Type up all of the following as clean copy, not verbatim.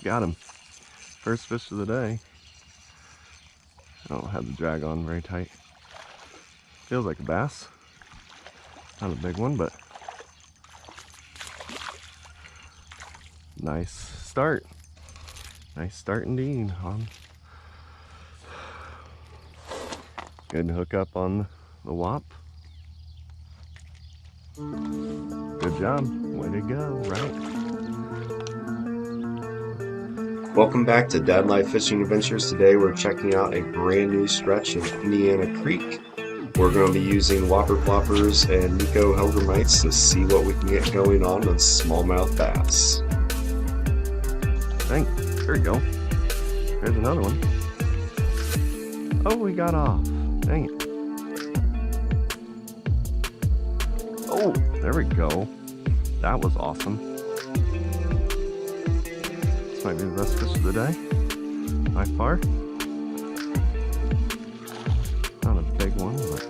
got him. First fish of the day. I don't have the drag on very tight. Feels like a bass. Not a big one, but nice start. Nice start indeed. Good hook up on the whop. Good job. Way to go, right? Welcome back to Dad Life Fishing Adventures. Today we're checking out a brand new stretch in Indiana Creek. We're going to be using whopper ploppers and NIKKO hellgrammites to see what we can get going on with smallmouth bass. Dang, there we go. There's another one. Oh, we got off. Dang it. Oh, there we go. That was awesome. This might be the best fish of the day, by far. Not a big one, but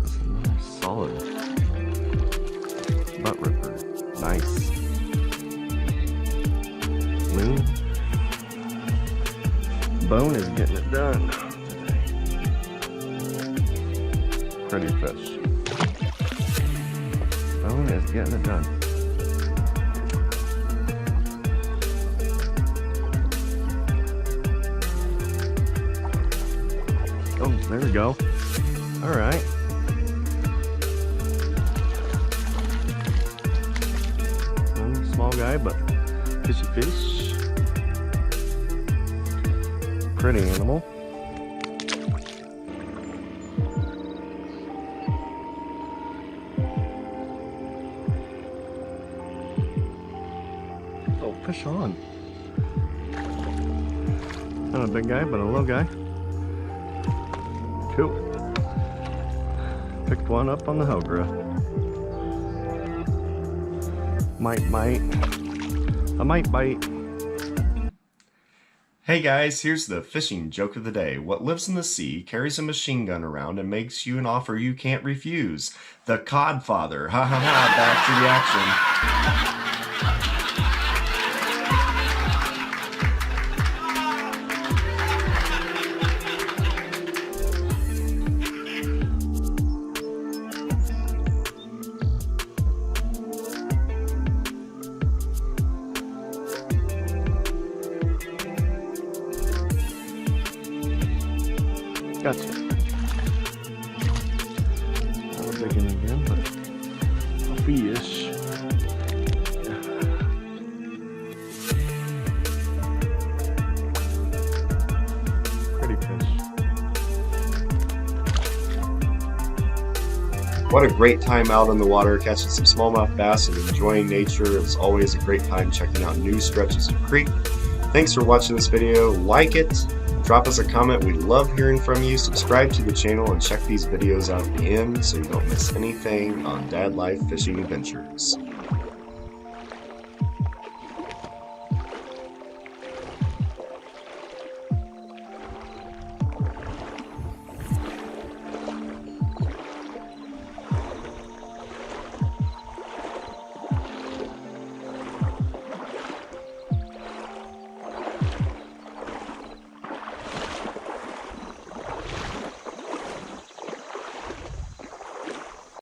it's a nice solid butt ripper. Nice. Loon. Bone is getting it done. Pretty fish. Bone is getting it done. Oh, there we go. All right. Small guy, but fishy fish. Pretty animal. Oh, fish on. Not a big guy, but a little guy. Cool. Picked one up on the Helgra. Might. I might bite. Hey guys, here's the fishing joke of the day. What lives in the sea, carries a machine gun around, and makes you an offer you can't refuse? The Codfather. Ha ha ha, back to the action. Gotcha. Not a big one again, but a fish. Pretty fish. What a great time out on the water, catching some smallmouth bass and enjoying nature. It's always a great time checking out new stretches of creek. Thanks for watching this video. Like it. Drop us a comment. We love hearing from you. Subscribe to the channel and check these videos out at the end so you don't miss anything on Dad Life Fishing Adventures.